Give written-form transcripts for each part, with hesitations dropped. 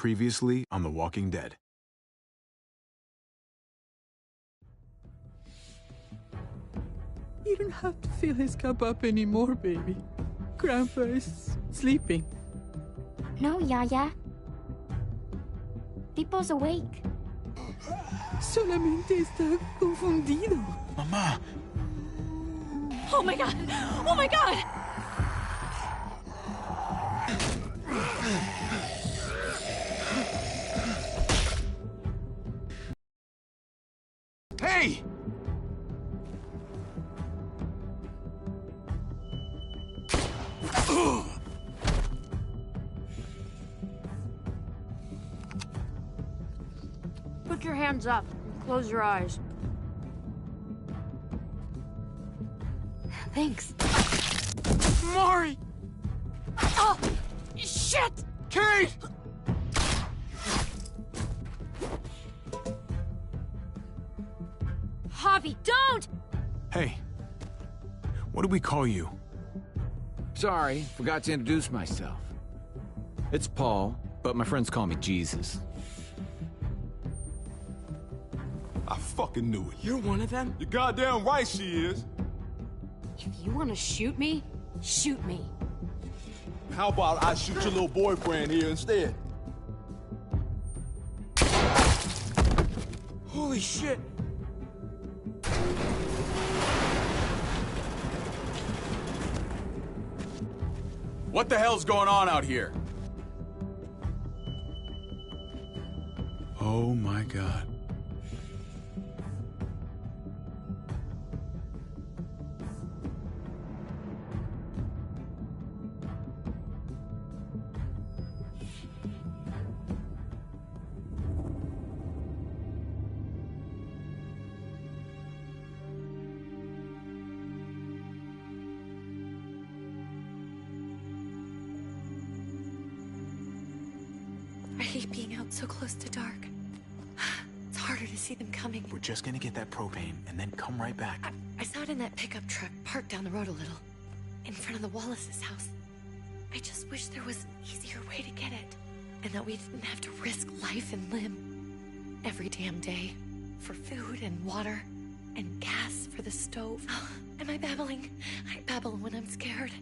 Previously on The Walking Dead. You don't have to fill his cup up anymore, baby. Grandpa is sleeping. No, Yaya. Pipo's awake. Solamente está confundido. Mamá! Oh my god! Oh my god! Hey! Put your hands up. Close your eyes. Thanks. Mari! Oh! Shit! Kate! Javi, don't! Hey. What do we call you? Sorry, forgot to introduce myself. It's Paul, but my friends call me Jesus. I fucking knew it. You're one of them? You're goddamn right she is. If you want to shoot me, shoot me. How about I shoot your little boyfriend here instead? Holy shit! What the hell's going on out here? Oh my God. I hate being out so close to dark. It's harder to see them coming. We're just gonna get that propane and then come right back. I saw it in that pickup truck parked down the road a little, in front of the Wallace's house. I just wish there was an easier way to get it, and that we didn't have to risk life and limb every damn day for food and water and gas for the stove. Am I babbling? I babble when I'm scared.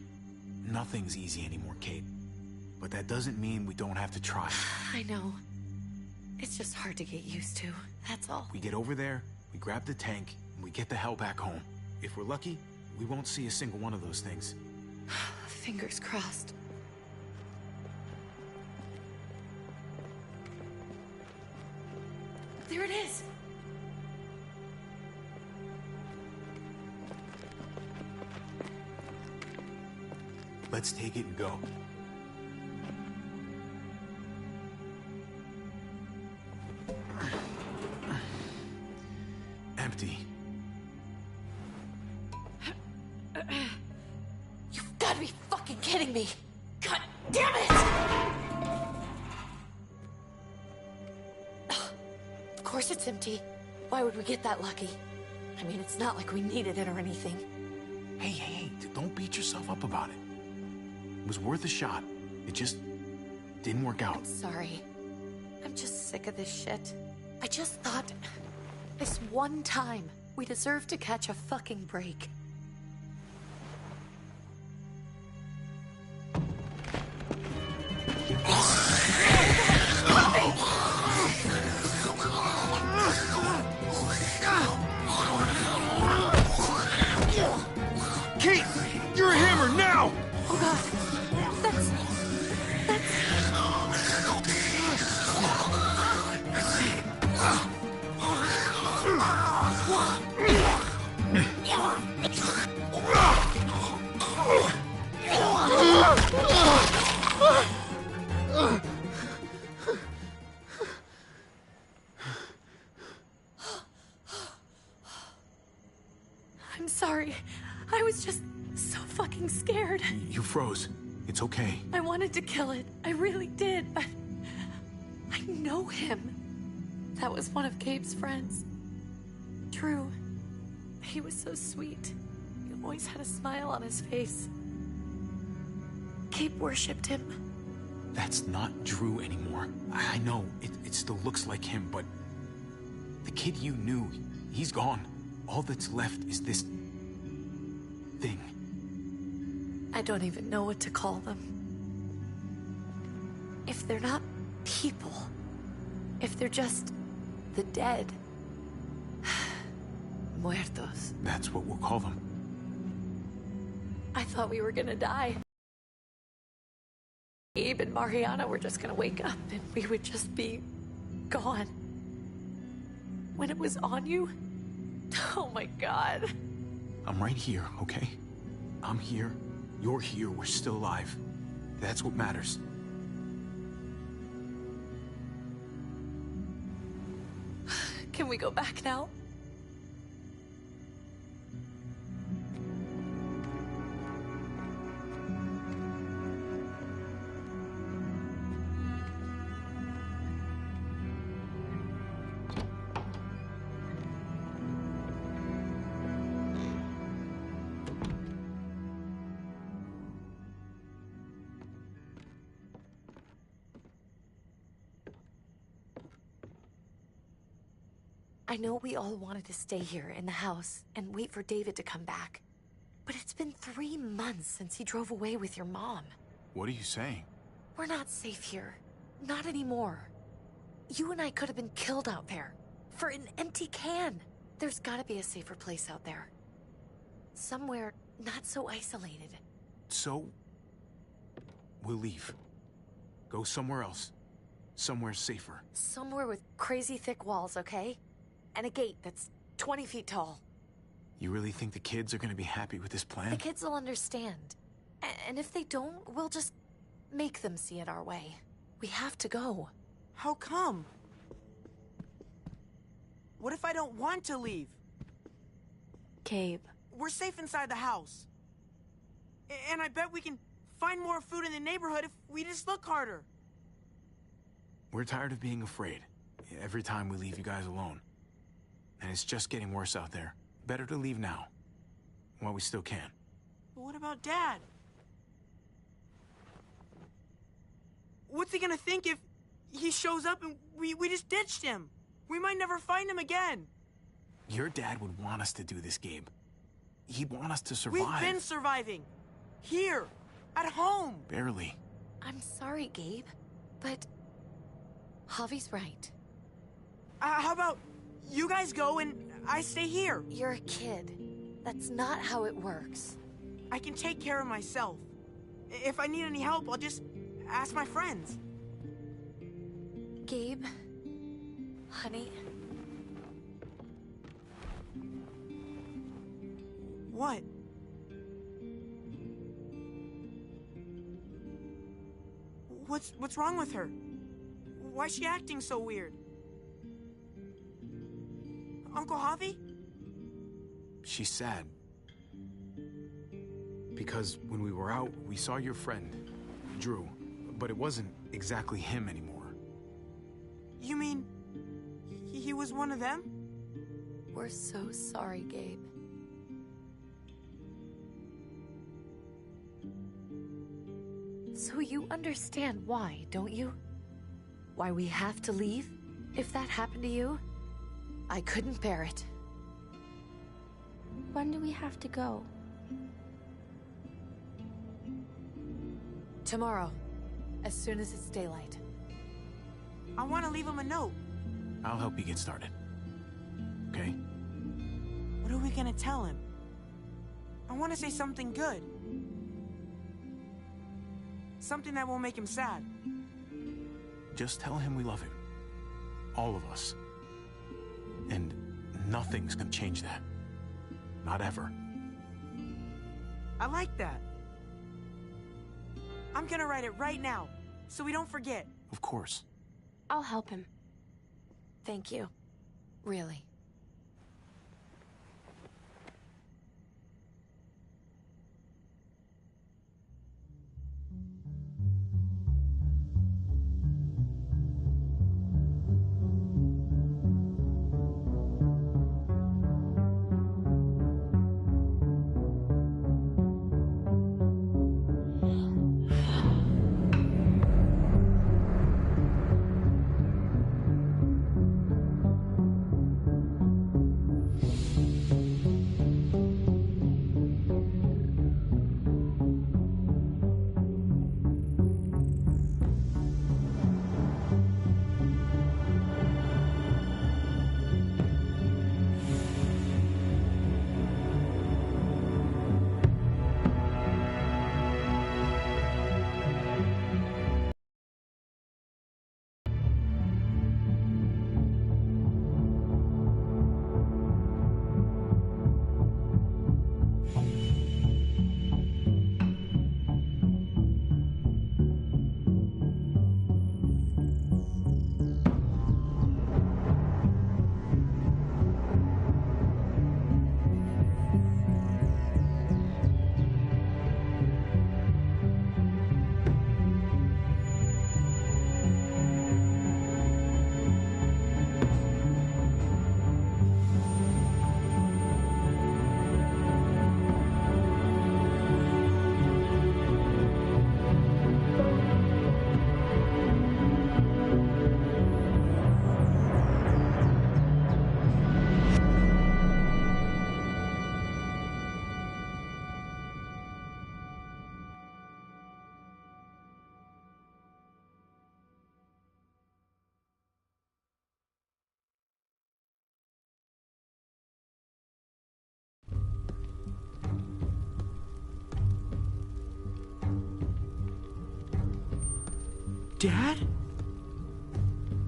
Nothing's easy anymore, Kate. But that doesn't mean we don't have to try. I know. It's just hard to get used to, that's all. We get over there, we grab the tank, and we get the hell back home. If we're lucky, we won't see a single one of those things. Fingers crossed. There it is! Let's take it and go. Empty. You've got to be fucking kidding me! God damn it! Of course it's empty. Why would we get that lucky? I mean, it's not like we needed it or anything. Hey, don't beat yourself up about it. It was worth a shot. It just didn't work out. I'm sorry. I'm just sick of this shit. I just thought, this one time, we deserve to catch a fucking break. Kate! You're a hammer now! Oh god. That's... I'm sorry. I was just so fucking scared. You froze. It's okay. I wanted to kill it. I really did, but I know him. That was one of Gabe's friends. Drew. He was so sweet. He always had a smile on his face. Gabe worshipped him. That's not Drew anymore. I know, it still looks like him, but... The kid you knew, he's gone. All that's left is this... thing. I don't even know what to call them. If they're not people, if they're just the dead, muertos. That's what we'll call them. I thought we were gonna die. Abe and Mariana were just gonna wake up and we would just be gone. When it was on you, oh my God. I'm right here, okay? I'm here, you're here, we're still alive. That's what matters. Can we go back now? I know we all wanted to stay here in the house and wait for David to come back. But it's been 3 months since he drove away with your mom. What are you saying? We're not safe here. Not anymore. You and I could have been killed out there. For an empty can. There's gotta be a safer place out there. Somewhere not so isolated. So... we'll leave. Go somewhere else. Somewhere safer. Somewhere with crazy thick walls, okay? And a gate that's 20 feet tall. You really think the kids are gonna be happy with this plan? The kids will understand. And if they don't, we'll just make them see it our way. We have to go. How come? What if I don't want to leave? Gabe. We're safe inside the house. And I bet we can find more food in the neighborhood if we just look harder. We're tired of being afraid. Every time we leave you guys alone. And it's just getting worse out there. Better to leave now. While we still can. But what about Dad? What's he gonna think if he shows up and we just ditched him? We might never find him again. Your dad would want us to do this, Gabe. He'd want us to survive. We've been surviving. Here. At home. Barely. I'm sorry, Gabe. But... Javi's right. How about you guys go and I stay here? You're a kid. That's not how it works. I can take care of myself. If I need any help, I'll just ask my friends. Gabe, honey. What? What's wrong with her? Why is she acting so weird? Uncle Javi? She's sad. Because when we were out, we saw your friend, Drew. But it wasn't exactly him anymore. You mean... he was one of them? We're so sorry, Gabe. So you understand why, don't you? Why we have to leave? If that happened to you, I couldn't bear it. When do we have to go? Tomorrow, as soon as it's daylight. I want to leave him a note. I'll help you get started. Okay? What are we gonna tell him? I want to say something good. Something that won't make him sad. Just tell him we love him. All of us. And nothing's gonna change that. Not ever. I like that. I'm gonna write it right now, so we don't forget. Of course. I'll help him. Thank you. Really. Dad?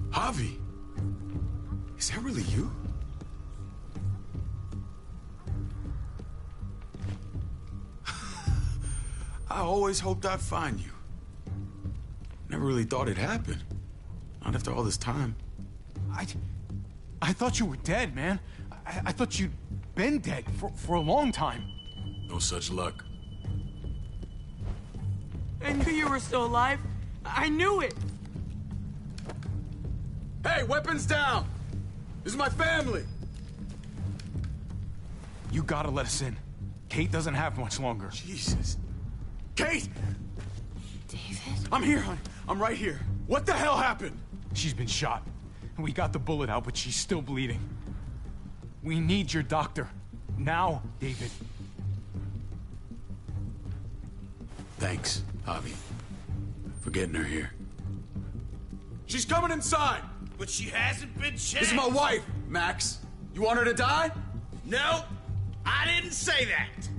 Javi, is that really you? I always hoped I'd find you. Never really thought it'd happen. Not after all this time. I thought you were dead, man. I thought you'd been dead for a long time. No such luck. I knew you were still alive. I knew it. Hey, weapons down! This is my family! You gotta let us in. Kate doesn't have much longer. Jesus. Kate! David? I'm here, hon. I'm right here. What the hell happened? She's been shot. We got the bullet out, but she's still bleeding. We need your doctor. Now, David. Thanks, Javi, for getting her here. She's coming inside! But she hasn't been checked. This is my wife, Max. You want her to die? No, I didn't say that.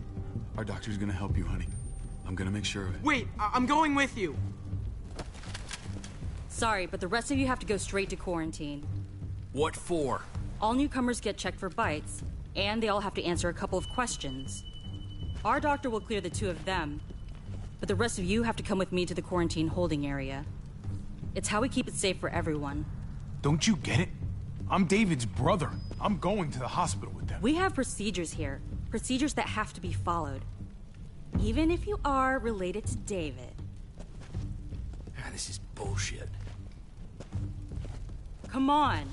Our doctor's gonna help you, honey. I'm gonna make sure of it. Wait, I'm going with you. Sorry, but the rest of you have to go straight to quarantine. What for? All newcomers get checked for bites, and they all have to answer a couple of questions. Our doctor will clear the two of them, but the rest of you have to come with me to the quarantine holding area. It's how we keep it safe for everyone. Don't you get it? I'm David's brother. I'm going to the hospital with them. We have procedures here. Procedures that have to be followed. Even if you are related to David. This is bullshit. Come on.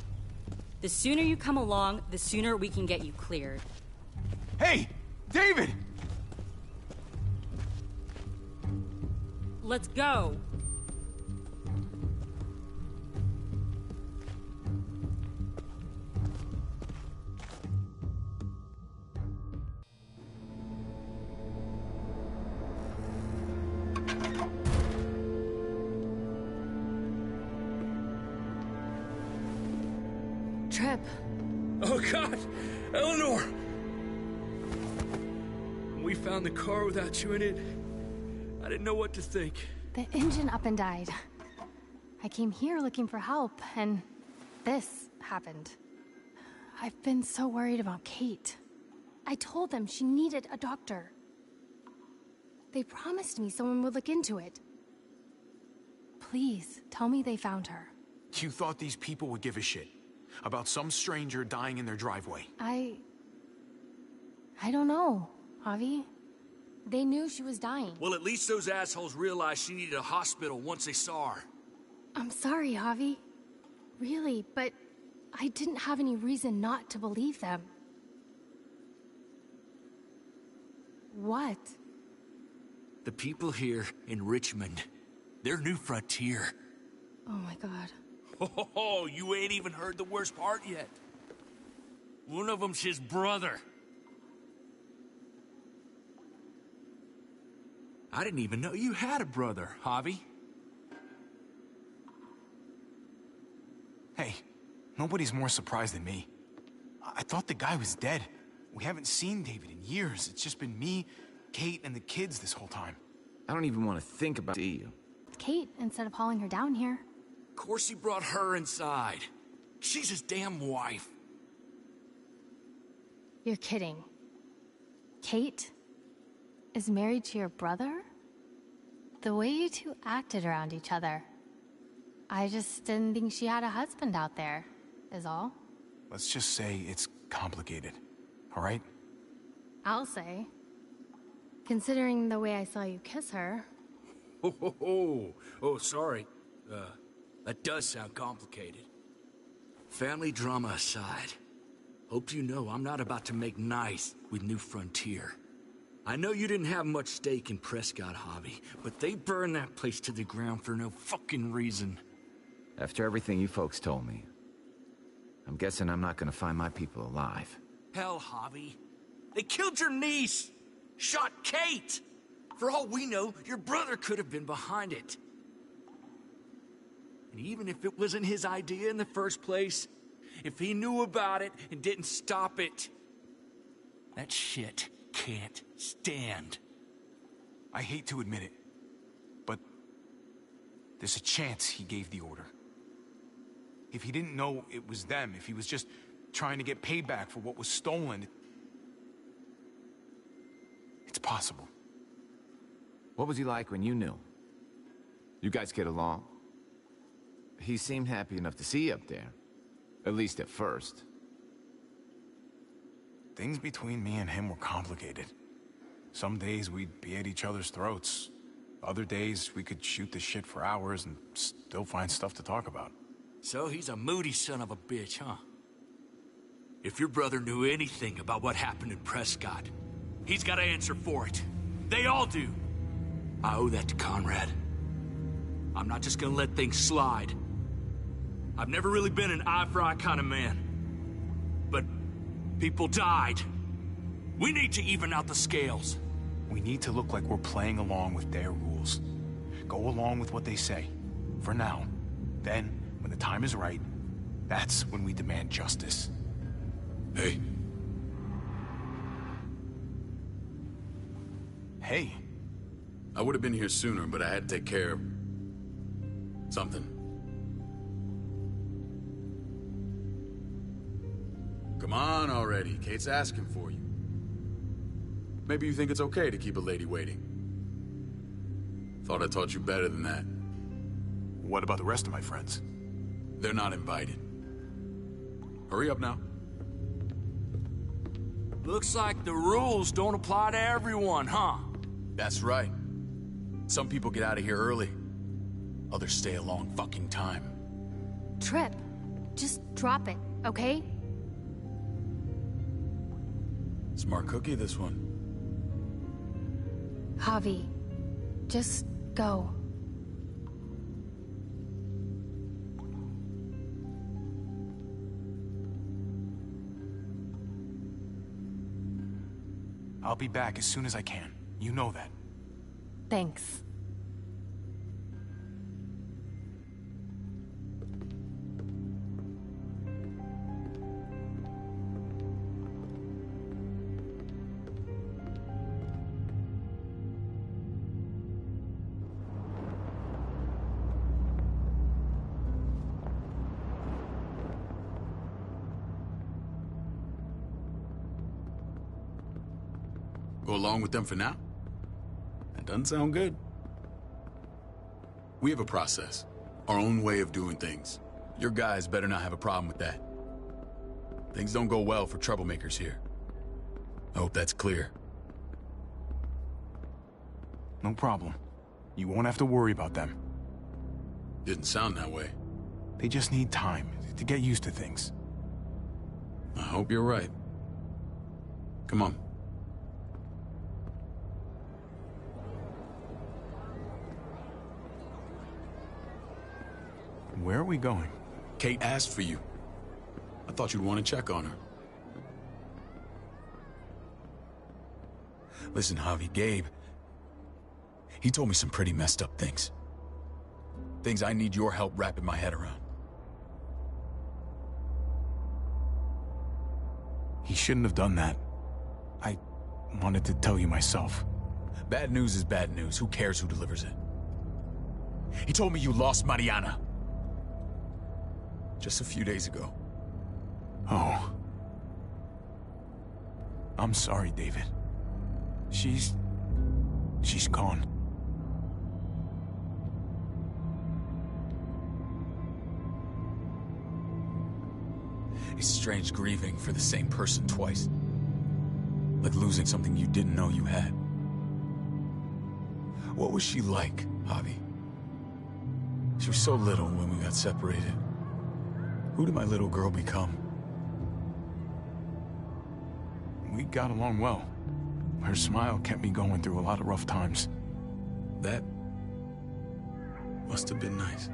The sooner you come along, the sooner we can get you cleared. Hey! David! Let's go. Trip. Oh, God! Eleanor! We found the car without you in it. I didn't know what to think. The engine up and died. I came here looking for help, and this happened. I've been so worried about Kate. I told them she needed a doctor. They promised me someone would look into it. Please, tell me they found her. You thought these people would give a shit about some stranger dying in their driveway? I don't know, Javi. They knew she was dying. Well, at least those assholes realized she needed a hospital once they saw her. I'm sorry, Javi. Really, but I didn't have any reason not to believe them. What? The people here in Richmond, they're New Frontier. Oh my God. Oh, you ain't even heard the worst part yet. One of them's his brother. I didn't even know you had a brother, Javi. Hey, nobody's more surprised than me. I thought the guy was dead. We haven't seen David in years. It's just been me, Kate, and the kids this whole time. I don't even want to think about you. Kate, instead of hauling her down here. Of course he brought her inside. She's his damn wife. You're kidding. Kate is married to your brother? The way you two acted around each other. I just didn't think she had a husband out there, is all. Let's just say it's complicated, all right? I'll say. Considering the way I saw you kiss her. Oh, sorry. That does sound complicated. Family drama aside, hope you know I'm not about to make nice with New Frontier. I know you didn't have much stake in Prescott, Javi, but they burned that place to the ground for no fucking reason. After everything you folks told me, I'm guessing I'm not gonna find my people alive. Hell, Javi. They killed your niece! Shot Kate! For all we know, your brother could have been behind it. And even if it wasn't his idea in the first place, if he knew about it and didn't stop it, that shit can't stand. I hate to admit it, but There's a chance he gave the order. If he didn't know it was them, if he was just trying to get payback for what was stolen, it's possible. What was he like when you knew? You guys get along? He seemed happy enough to see you up there. At least at first. Things between me and him were complicated. Some days we'd be at each other's throats. Other days we could shoot the shit for hours and still find stuff to talk about. So he's a moody son of a bitch, huh? If your brother knew anything about what happened in Prescott, he's got to answer for it. They all do. I owe that to Conrad. I'm not just gonna let things slide. I've never really been an eye-for-eye kind of man. But people died. We need to even out the scales. We need to look like we're playing along with their rules. Go along with what they say. For now. Then, when the time is right, that's when we demand justice. Hey. Hey. I would have been here sooner, but I had to take care of something. Come on already. Kate's asking for you. Maybe you think it's okay to keep a lady waiting. Thought I taught you better than that. What about the rest of my friends? They're not invited. Hurry up now. Looks like the rules don't apply to everyone, huh? That's right. Some people get out of here early. Others stay a long fucking time. Trip, just drop it, okay? Smart cookie, this one. Javi, just go. I'll be back as soon as I can. You know that. Thanks. Go along with them for now? That doesn't sound good. We have a process, our own way of doing things. Your guys better not have a problem with that. Things don't go well for troublemakers here. I hope that's clear. No problem. You won't have to worry about them. Didn't sound that way. They just need time to get used to things. I hope you're right. Come on. Where are we going? Kate asked for you. I thought you'd want to check on her. Listen, Javi, Gabe, he told me some pretty messed up things. Things I need your help wrapping my head around. He shouldn't have done that. I wanted to tell you myself. Bad news is bad news. Who cares who delivers it? He told me you lost Mariana. Just a few days ago. Oh. I'm sorry, David. She's gone. It's strange grieving for the same person twice. Like losing something you didn't know you had. What was she like, Javi? She was so little when we got separated. Who did my little girl become? We got along well. Her smile kept me going through a lot of rough times. That must have been nice.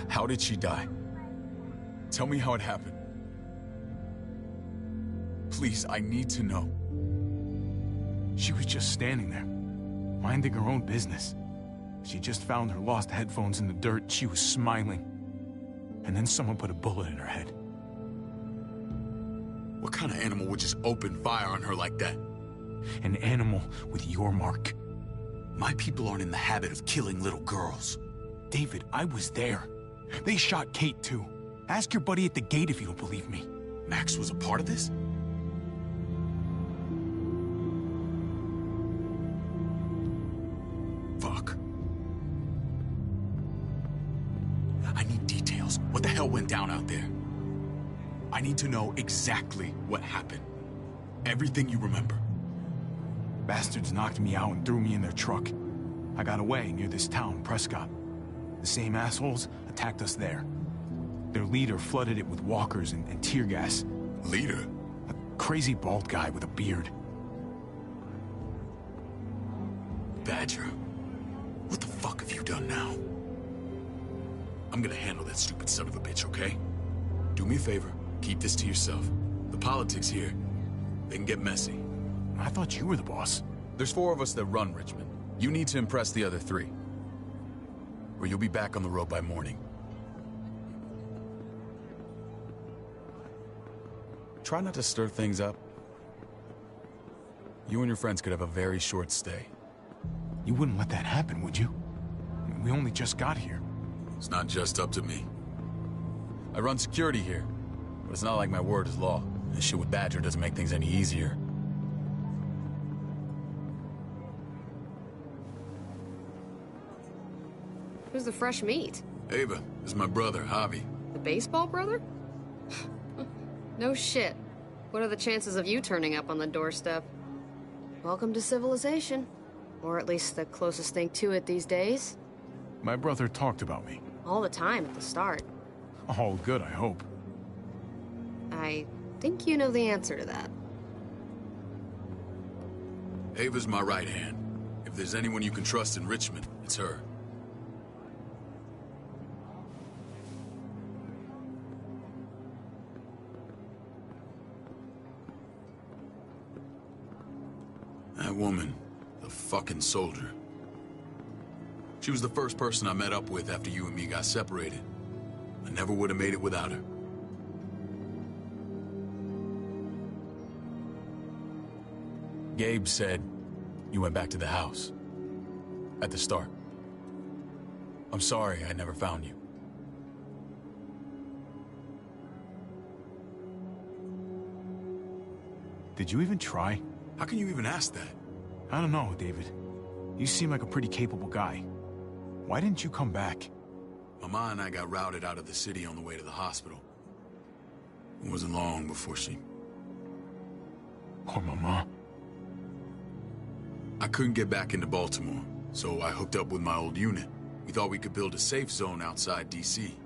How did she die? Tell me how it happened. Please, I need to know. She was just standing there, minding her own business. She just found her lost headphones in the dirt. She was smiling. And then someone put a bullet in her head. What kind of animal would just open fire on her like that? An animal with your mark. My people aren't in the habit of killing little girls. David, I was there. They shot Kate too. Ask your buddy at the gate if you don't believe me. Max was a part of this? Fuck. I need details. What the hell went down out there? I need to know exactly what happened. Everything you remember. Bastards knocked me out and threw me in their truck. I got away near this town, Prescott. The same assholes attacked us there. Their leader flooded it with walkers and tear gas. Leader? A crazy bald guy with a beard. Badger, what the fuck have you done now? I'm gonna handle that stupid son of a bitch, okay? Do me a favor, keep this to yourself. The politics here, they can get messy. I thought you were the boss. There's 4 of us that run Richmond. You need to impress the other 3. Or you'll be back on the road by morning. Try not to stir things up. You and your friends could have a very short stay. You wouldn't let that happen, would you? We only just got here. It's not just up to me. I run security here, but it's not like my word is law. And shit with Badger doesn't make things any easier. Who's the fresh meat? Ava, this is my brother, Javi. The baseball brother? No shit. What are the chances of you turning up on the doorstep? Welcome to civilization. Or at least the closest thing to it these days. My brother talked about me. All the time at the start. All good, I hope. I think you know the answer to that. Ava's my right hand. If there's anyone you can trust in Richmond, it's her. That woman, the fucking soldier. She was the first person I met up with after you and me got separated. I never would have made it without her. Gabe said you went back to the house. At the start. I'm sorry I never found you. Did you even try? How can you even ask that? I don't know, David. You seem like a pretty capable guy. Why didn't you come back? Mama and I got routed out of the city on the way to the hospital. It wasn't long before she... Poor Mama. I couldn't get back into Baltimore, so I hooked up with my old unit. We thought we could build a safe zone outside D.C.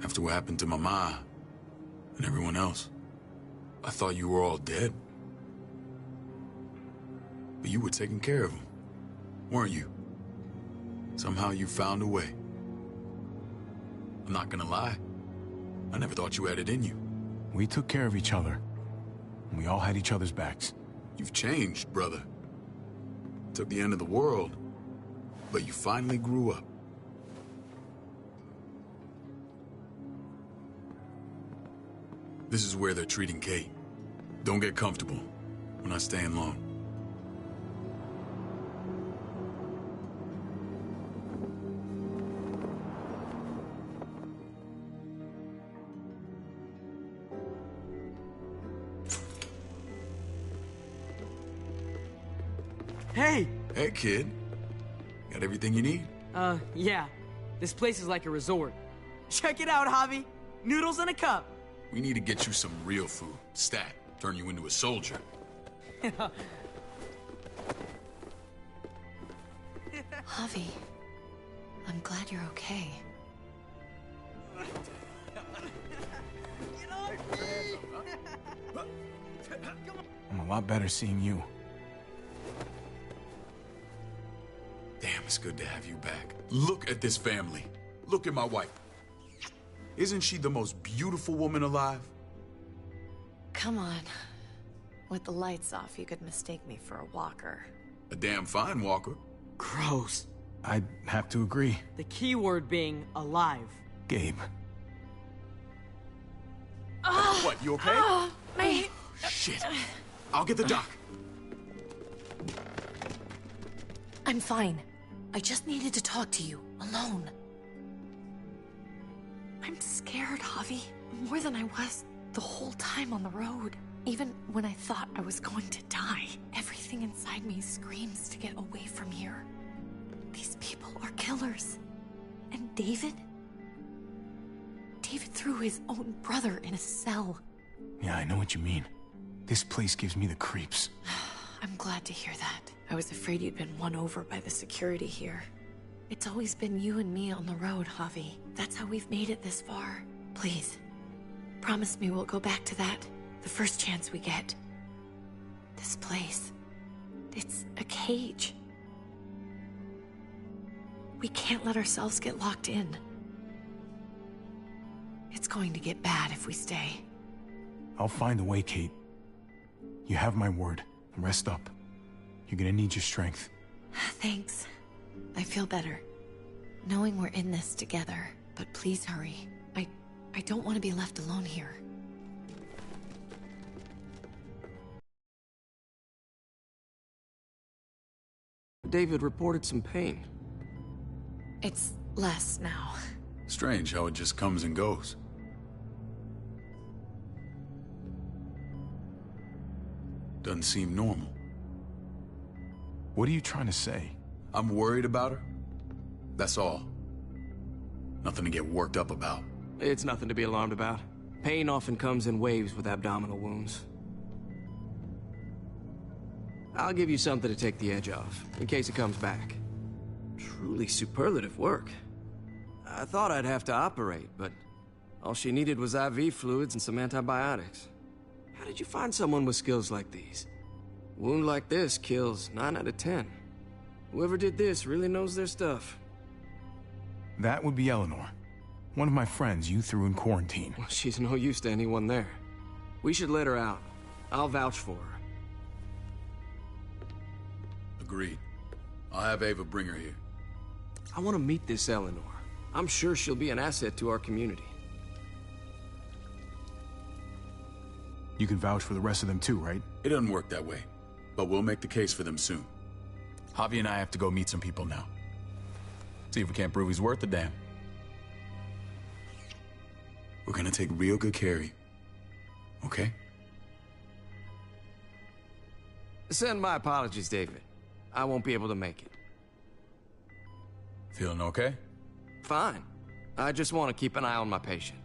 After what happened to Mama and everyone else, I thought you were all dead. But you were taking care of them, weren't you? Somehow you found a way. I'm not gonna lie. I never thought you had it in you. We took care of each other. And we all had each other's backs. You've changed, brother. Took the end of the world, but you finally grew up. This is where they're treating Kate. Don't get comfortable. We're not staying long. Hey! Hey, kid. Got everything you need? Yeah. This place is like a resort. Check it out, Javi. Noodles in a cup. We need to get you some real food. Stat. Turn you into a soldier. Javi, I'm glad you're okay. I'm a lot better seeing you. Damn, it's good to have you back. Look at this family. Look at my wife. Isn't she the most beautiful woman alive? Come on. With the lights off, you could mistake me for a walker. A damn fine walker. Gross. I'd have to agree. The key word being alive. Gabe. What, you okay? My... Shit. I'll get the doc. I'm fine. I just needed to talk to you, alone. I'm scared, Javi. More than I was the whole time on the road. Even when I thought I was going to die, everything inside me screams to get away from here. These people are killers. And David? David threw his own brother in a cell. Yeah, I know what you mean. This place gives me the creeps. I'm glad to hear that. I was afraid you'd been won over by the security here. It's always been you and me on the road, Javi. That's how we've made it this far. Please, promise me we'll go back to that the first chance we get. This place, it's a cage. We can't let ourselves get locked in. It's going to get bad if we stay. I'll find a way, Kate. You have my word. Rest up. You're gonna need your strength. Thanks. I feel better. Knowing we're in this together. But please hurry. I don't want to be left alone here. David reported some pain. It's less now. Strange how it just comes and goes. Doesn't seem normal. What are you trying to say? I'm worried about her. That's all. Nothing to get worked up about. It's nothing to be alarmed about. Pain often comes in waves with abdominal wounds. I'll give you something to take the edge off, in case it comes back. Truly superlative work. I thought I'd have to operate, but all she needed was IV fluids and some antibiotics. How did you find someone with skills like these? A wound like this kills 9 out of 10. Whoever did this really knows their stuff. That would be Eleanor. One of my friends you threw in quarantine. Well, she's no use to anyone there. We should let her out. I'll vouch for her. Agreed. I'll have Ava bring her here. I want to meet this Eleanor. I'm sure she'll be an asset to our community. You can vouch for the rest of them too, right? It doesn't work that way, but we'll make the case for them soon. Javi and I have to go meet some people now. See if we can't prove he's worth the damn. We're gonna take real good care of you. Okay? Send my apologies, David. I won't be able to make it. Feeling okay? Fine. I just want to keep an eye on my patient.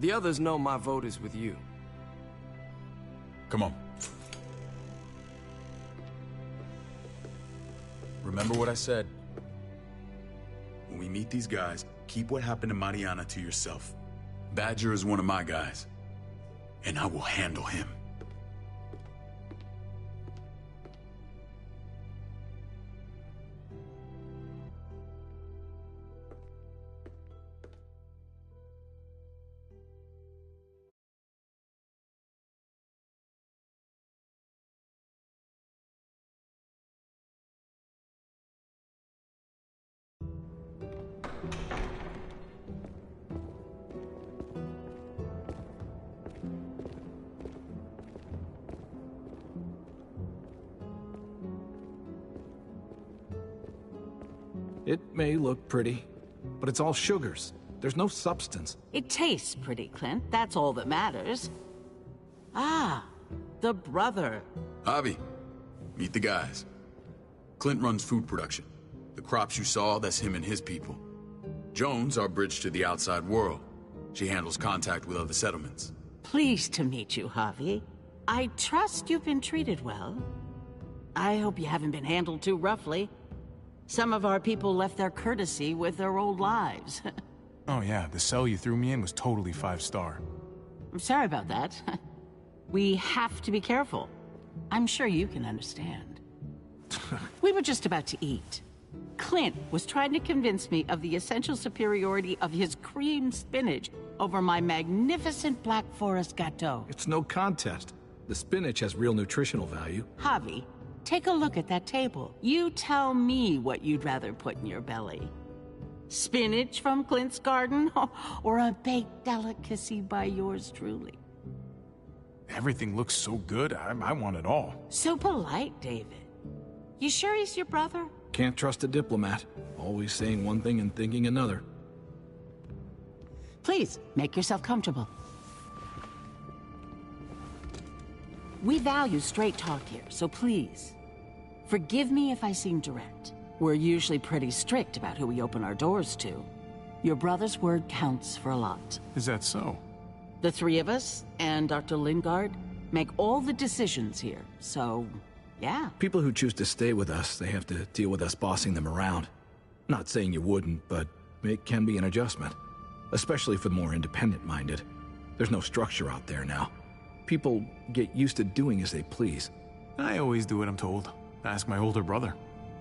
The others know my vote is with you. Come on. Remember what I said. When we meet these guys, keep what happened to Mariana to yourself. Badger is one of my guys, and I will handle him. It may look pretty, but it's all sugars. There's no substance. It tastes pretty, Clint. That's all that matters. Ah, the brother. Javi, meet the guys. Clint runs food production. The crops you saw, that's him and his people. Jones, our bridge to the outside world. She handles contact with other settlements. Pleased to meet you, Javi. I trust you've been treated well. I hope you haven't been handled too roughly. Some of our people left their courtesy with their old lives. Oh yeah, the cell you threw me in was totally 5-star. I'm sorry about that. We have to be careful. I'm sure you can understand. We were just about to eat. Clint was trying to convince me of the essential superiority of his cream spinach over my magnificent Black Forest gâteau. It's no contest. The spinach has real nutritional value. Javi, take a look at that table. You tell me what you'd rather put in your belly. Spinach from Clint's garden, or a baked delicacy by yours truly? Everything looks so good, I want it all. So polite, David. You sure he's your brother? Can't trust a diplomat. Always saying one thing and thinking another. Please, make yourself comfortable. We value straight talk here, so please, forgive me if I seem direct. We're usually pretty strict about who we open our doors to. Your brother's word counts for a lot. Is that so? The three of us, and Dr. Lingard, make all the decisions here, so, yeah. People who choose to stay with us, they have to deal with us bossing them around. Not saying you wouldn't, but it can be an adjustment. Especially for the more independent-minded. There's no structure out there now. People get used to doing as they please. I always do what I'm told. Ask my older brother.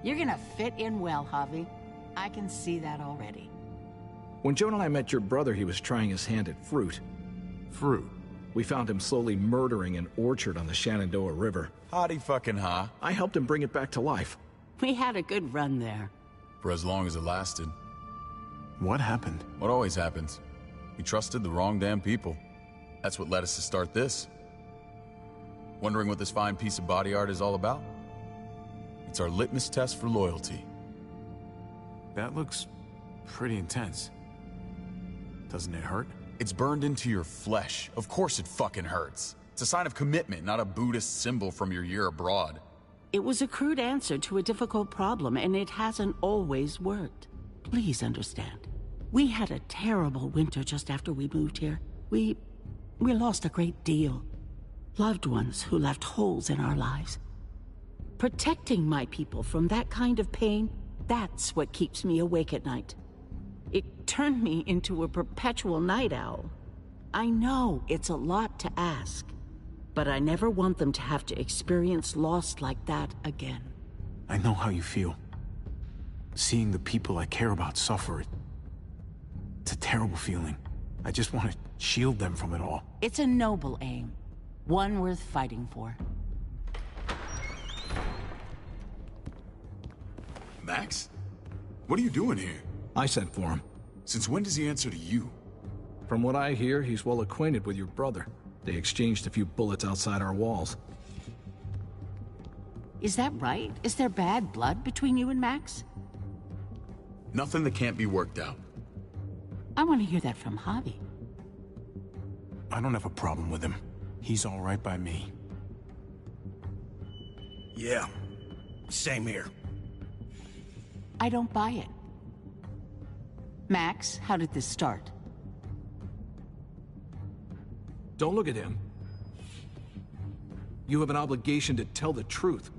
You're gonna fit in well, Javi. I can see that already. When Joan and I met your brother, he was trying his hand at fruit. Fruit? We found him slowly murdering an orchard on the Shenandoah River. Howdy fucking ha. I helped him bring it back to life. We had a good run there. For as long as it lasted. What happened? What always happens. We trusted the wrong damn people. That's what led us to start this. Wondering what this fine piece of body art is all about? It's our litmus test for loyalty. That looks pretty intense. Doesn't it hurt? It's burned into your flesh. Of course it fucking hurts. It's a sign of commitment, not a Buddhist symbol from your year abroad. It was a crude answer to a difficult problem, and it hasn't always worked. Please understand. We had a terrible winter just after we moved here. We lost a great deal. Loved ones who left holes in our lives. Protecting my people from that kind of pain, that's what keeps me awake at night. It turned me into a perpetual night owl. I know it's a lot to ask, but I never want them to have to experience loss like that again. I know how you feel. Seeing the people I care about suffer, it's a terrible feeling. I just want to shield them from it all. It's a noble aim. One worth fighting for. Max? What are you doing here? I sent for him. Since when does he answer to you? From what I hear, he's well acquainted with your brother. They exchanged a few bullets outside our walls. Is that right? Is there bad blood between you and Max? Nothing that can't be worked out. I want to hear that from Javi. I don't have a problem with him. He's all right by me. Yeah, same here. I don't buy it. Max, how did this start? Don't look at him. You have an obligation to tell the truth.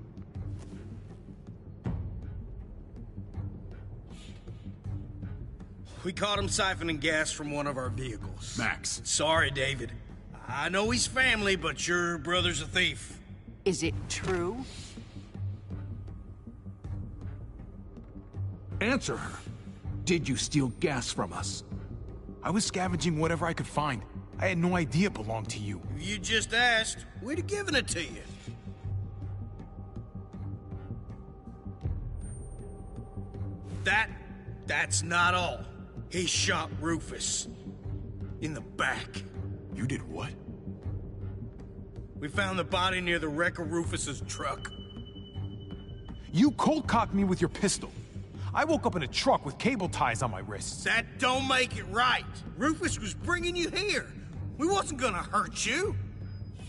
We caught him siphoning gas from one of our vehicles. Max. Sorry, David. I know he's family, but your brother's a thief. Is it true? Answer her. Did you steal gas from us? I was scavenging whatever I could find. I had no idea it belonged to you. If you just asked, we'd have given it to you. That's not all. He shot Rufus. In the back. You did what? We found the body near the wreck of Rufus's truck. You cold-cocked me with your pistol. I woke up in a truck with cable ties on my wrists. That don't make it right. Rufus was bringing you here. We wasn't gonna hurt you.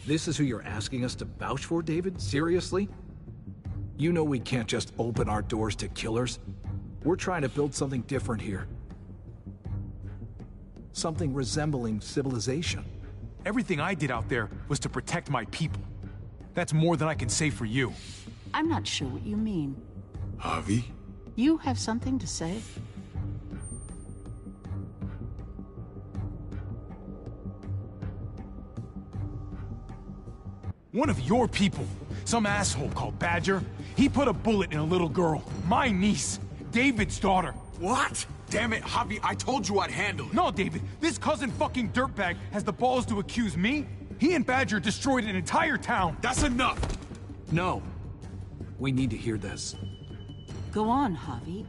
This is who you're asking us to vouch for, David? Seriously? You know we can't just open our doors to killers. We're trying to build something different here. Something resembling civilization. Everything I did out there was to protect my people. That's more than I can say for you. I'm not sure what you mean. Javi? You have something to say? One of your people, some asshole called Badger, he put a bullet in a little girl, my niece, David's daughter. What? Damn it, Javi, I told you I'd handle it. No, David, this cousin fucking dirtbag has the balls to accuse me? He and Badger destroyed an entire town. That's enough! No. We need to hear this. Go on, Javi.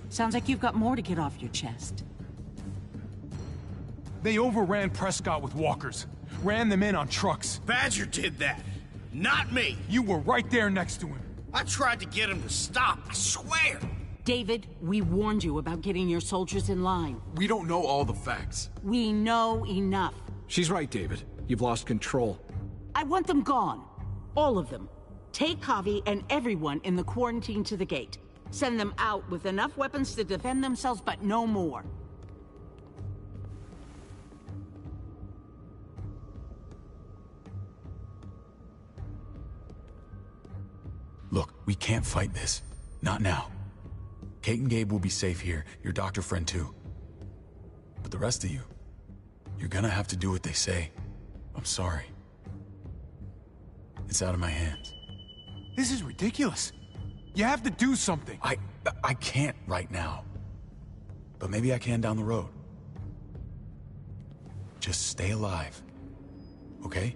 Sounds like you've got more to get off your chest. They overran Prescott with walkers. Ran them in on trucks. Badger did that. Not me. You were right there next to him. I tried to get him to stop, I swear! David, we warned you about getting your soldiers in line. We don't know all the facts. We know enough. She's right, David. You've lost control. I want them gone. All of them. Take Javi and everyone in the quarantine to the gate. Send them out with enough weapons to defend themselves, but no more. Look, we can't fight this. Not now. Kate and Gabe will be safe here, your doctor friend too. But the rest of you, you're gonna have to do what they say. I'm sorry. It's out of my hands. This is ridiculous. You have to do something. I can't right now. But maybe I can down the road. Just stay alive. Okay?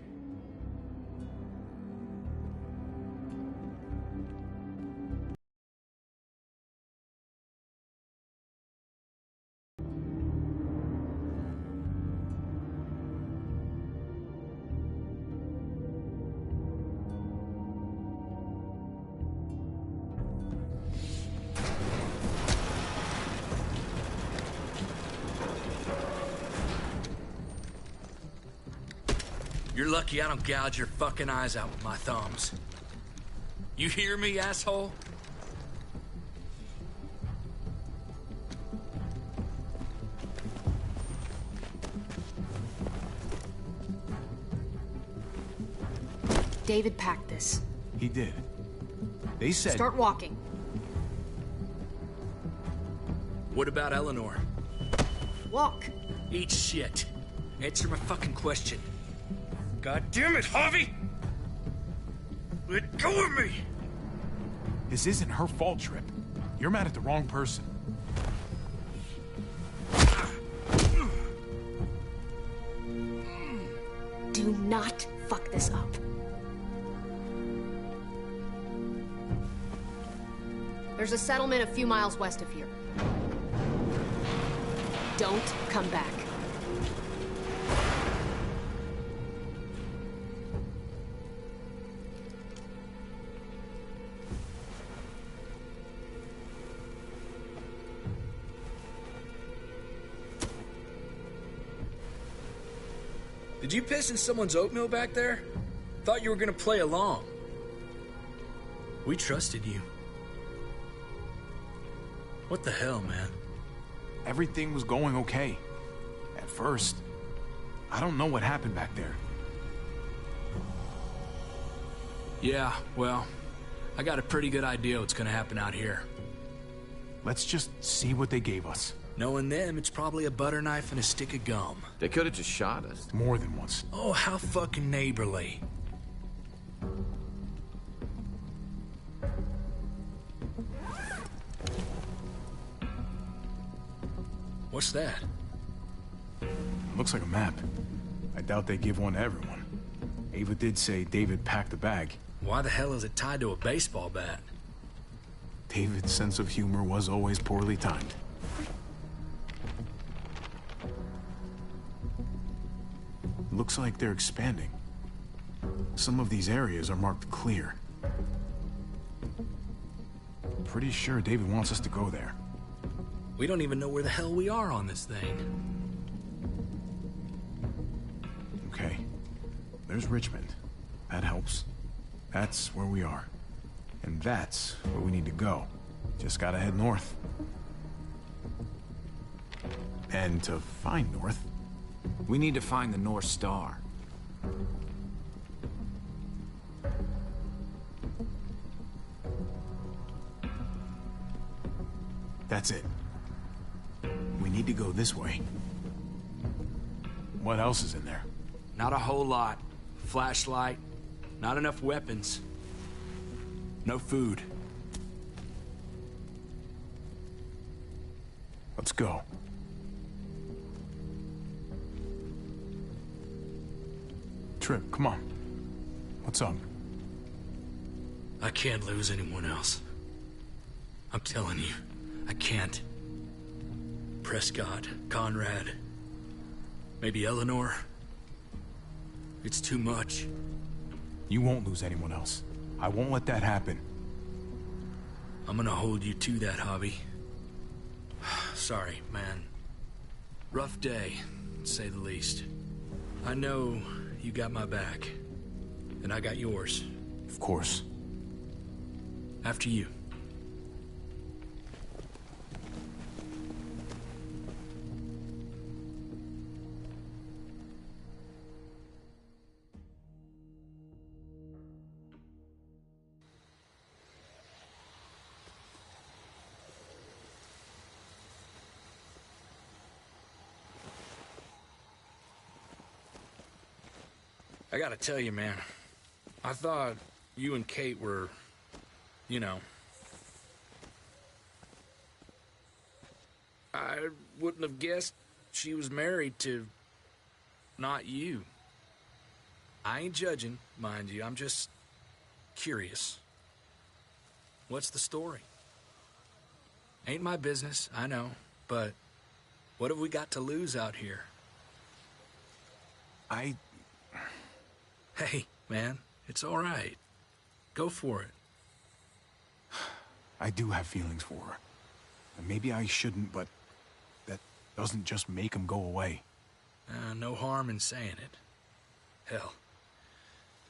You're lucky I don't gouge your fucking eyes out with my thumbs. You hear me, asshole? David packed this. He did. They said... Start walking. What about Eleanor? Walk. Eat shit. Answer my fucking question. God damn it, Javi! Let go of me! This isn't her fault, Trip. You're mad at the wrong person. Do not fuck this up. There's a settlement a few miles west of here. Don't come back. Did you piss in someone's oatmeal back there? Thought you were gonna play along. We trusted you. What the hell, man? Everything was going okay. At first. I don't know what happened back there. Yeah, well, I got a pretty good idea what's gonna happen out here. Let's just see what they gave us. Knowing them, it's probably a butter knife and a stick of gum. They could have just shot us. More than once. Oh, how fucking neighborly. What's that? Looks like a map. I doubt they give one to everyone. Ava did say David packed the bag. Why the hell is it tied to a baseball bat? David's sense of humor was always poorly timed. Looks like they're expanding. Some of these areas are marked clear. Pretty sure David wants us to go there. We don't even know where the hell we are on this thing. Okay. There's Richmond. That helps. That's where we are. And that's where we need to go. Just gotta head north. And to find north... We need to find the North Star. That's it. We need to go this way. What else is in there? Not a whole lot. Flashlight, not enough weapons. No food. Let's go. Trip, come on. What's up? I can't lose anyone else. I'm telling you, I can't. Prescott, Conrad, maybe Eleanor. It's too much. You won't lose anyone else. I won't let that happen. I'm gonna hold you to that, Javi. Sorry, man. Rough day, to say the least. I know you got my back, and I got yours. Of course. After you. I gotta tell you, man, I thought you and Kate were, you know... I wouldn't have guessed she was married to... not you. I ain't judging, mind you, I'm just curious. What's the story? Ain't my business, I know, but what have we got to lose out here? Hey, man, it's all right. Go for it. I do have feelings for her. And maybe I shouldn't, but that doesn't just make them go away. No harm in saying it. Hell,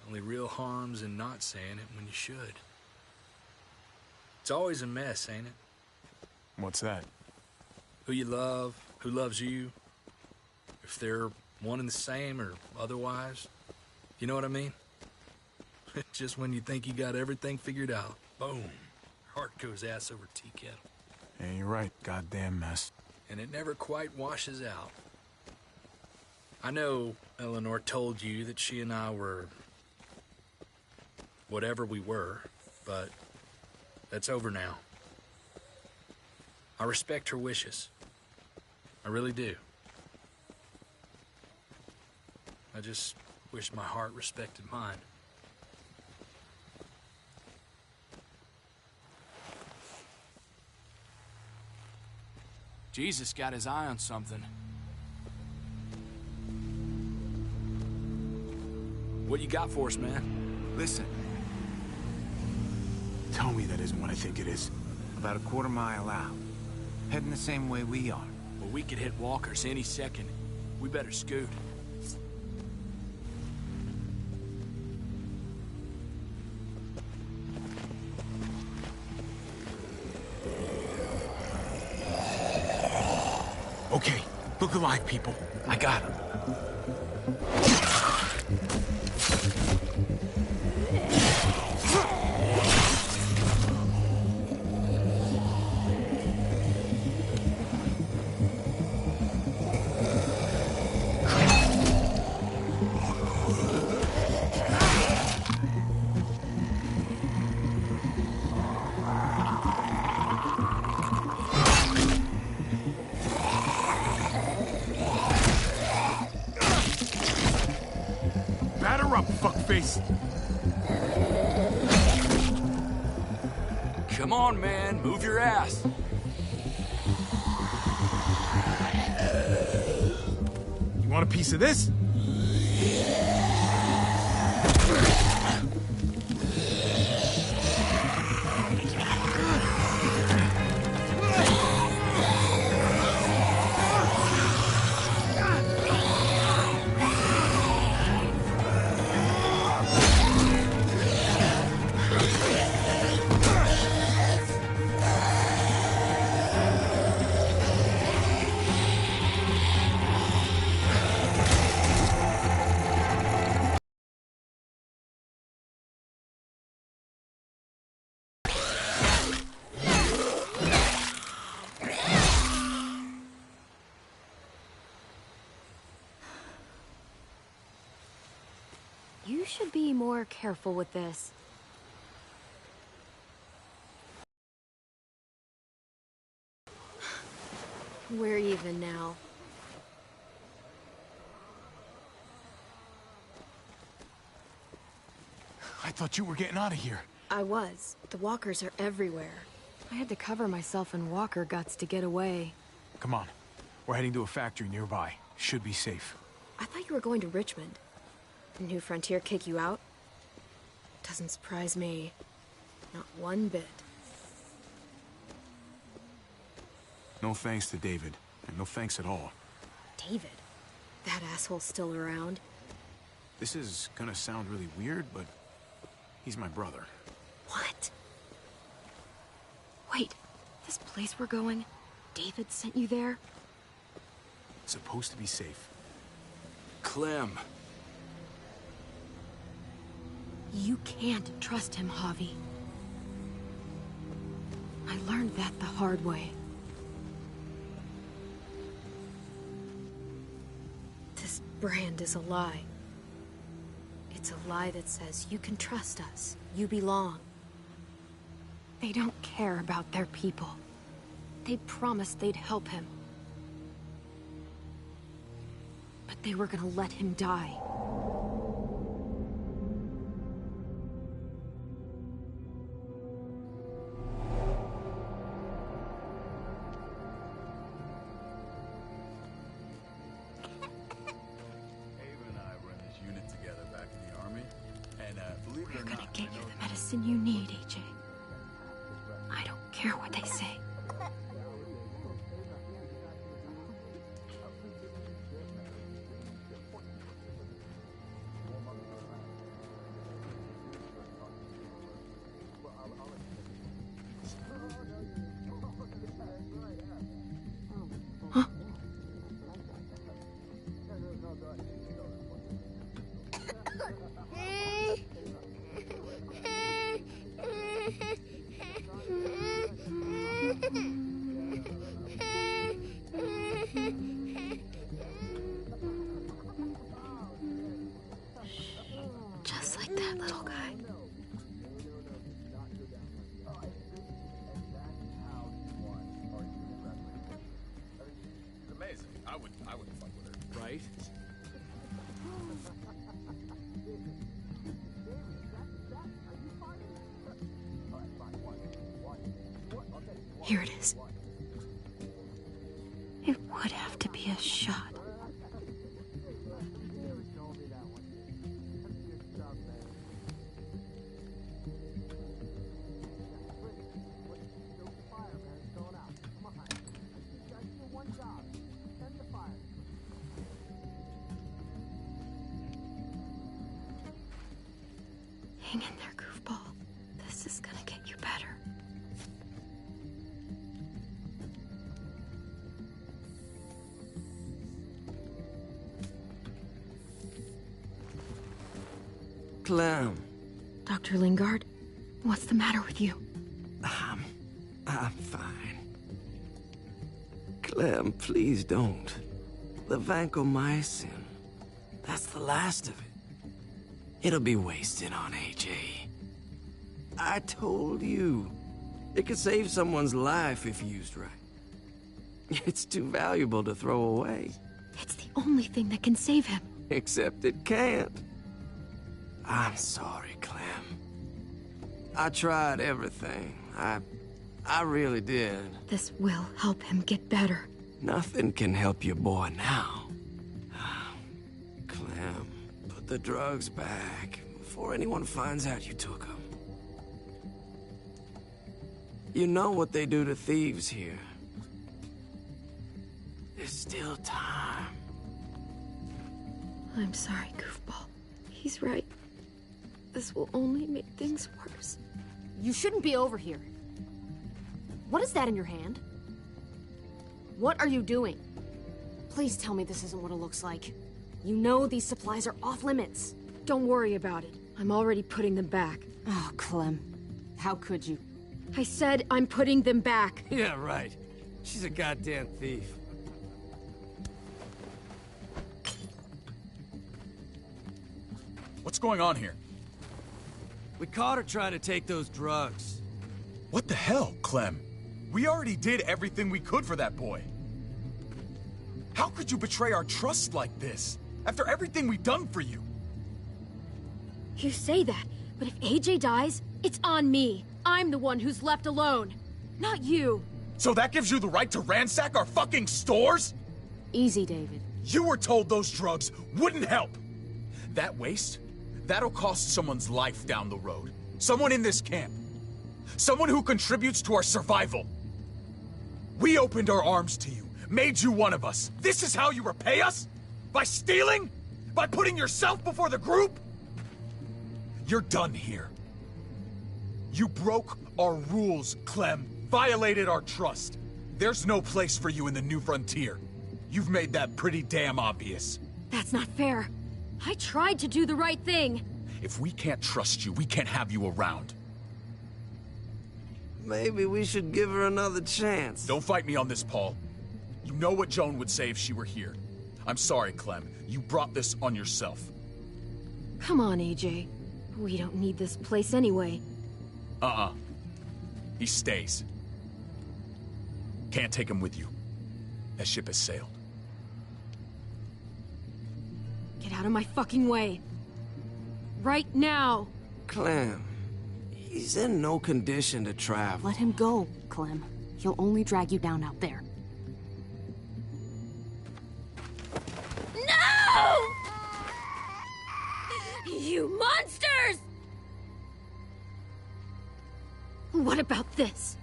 only real harm's in not saying it when you should. It's always a mess, ain't it? What's that? Who you love, who loves you, if they're one and the same or otherwise. You know what I mean? Just when you think you got everything figured out, boom, heart goes ass over tea kettle. Yeah, you're right. Goddamn mess. And it never quite washes out. I know Eleanor told you that she and I were... whatever we were, but that's over now. I respect her wishes. I really do. I just wish my heart respected mine. Jesus got his eye on something. What you got for us, man? Listen. Tell me that isn't what I think it is. About a quarter-mile out. Heading the same way we are. Well, we could hit walkers any second. We better scoot. Okay, look alive, people. I got him. Come on, man. Move your ass. You want a piece of this? You should be more careful with this. We're even now. I thought you were getting out of here. I was. The walkers are everywhere. I had to cover myself in walker guts to get away. Come on. We're heading to a factory nearby. Should be safe. I thought you were going to Richmond. Did New Frontier kick you out? Doesn't surprise me. Not one bit. No thanks to David, and no thanks at all. David? That asshole's still around? This is gonna sound really weird, but he's my brother. What? Wait, this place we're going, David sent you there? It's supposed to be safe. Clem. You can't trust him, Javi. I learned that the hard way. This brand is a lie. It's a lie that says you can trust us, you belong. They don't care about their people. They promised they'd help him. But they were gonna let him die. We're gonna get you the medicine you need, AJ. I don't care what they say. Just like that little guy. It's amazing. I wouldn't fuck with her. Right? Here it is. It would have to be a shot. Hang in there, goofball. This is gonna get you better. Clem. Dr. Lingard, what's the matter with you? I'm fine. Clem, please don't. The vancomycin. That's the last of it. It'll be wasted on AJ. I told you. It could save someone's life if used right. It's too valuable to throw away. It's the only thing that can save him. Except it can't. I'm sorry, Clem. I tried everything. I really did. This will help him get better. Nothing can help your boy now. Clem, put the drugs back before anyone finds out you took them. You know what they do to thieves here. There's still time. I'm sorry, goofball. He's right. This will only make things worse. You shouldn't be over here. What is that in your hand? What are you doing? Please tell me this isn't what it looks like. You know these supplies are off limits. Don't worry about it. I'm already putting them back. Oh, Clem. How could you? I said I'm putting them back. Yeah, right. She's a goddamn thief. What's going on here? We caught her trying to take those drugs. What the hell, Clem? We already did everything we could for that boy. How could you betray our trust like this? After everything we've done for you? You say that, but if AJ dies, it's on me. I'm the one who's left alone, not you. So that gives you the right to ransack our fucking stores? Easy, David. You were told those drugs wouldn't help. That waste, that'll cost someone's life down the road. Someone in this camp. Someone who contributes to our survival. We opened our arms to you, made you one of us. This is how you repay us? By stealing? By putting yourself before the group? You're done here. You broke our rules, Clem. Violated our trust. There's no place for you in the New Frontier. You've made that pretty damn obvious. That's not fair. I tried to do the right thing. If we can't trust you, we can't have you around. Maybe we should give her another chance. Don't fight me on this, Paul. You know what Joan would say if she were here. I'm sorry, Clem. You brought this on yourself. Come on, AJ. We don't need this place anyway. He stays. Can't take him with you. That ship has sailed. Get out of my fucking way. Right now. Clem, he's in no condition to travel. Let him go, Clem. He'll only drag you down out there. No! You monsters! What about this?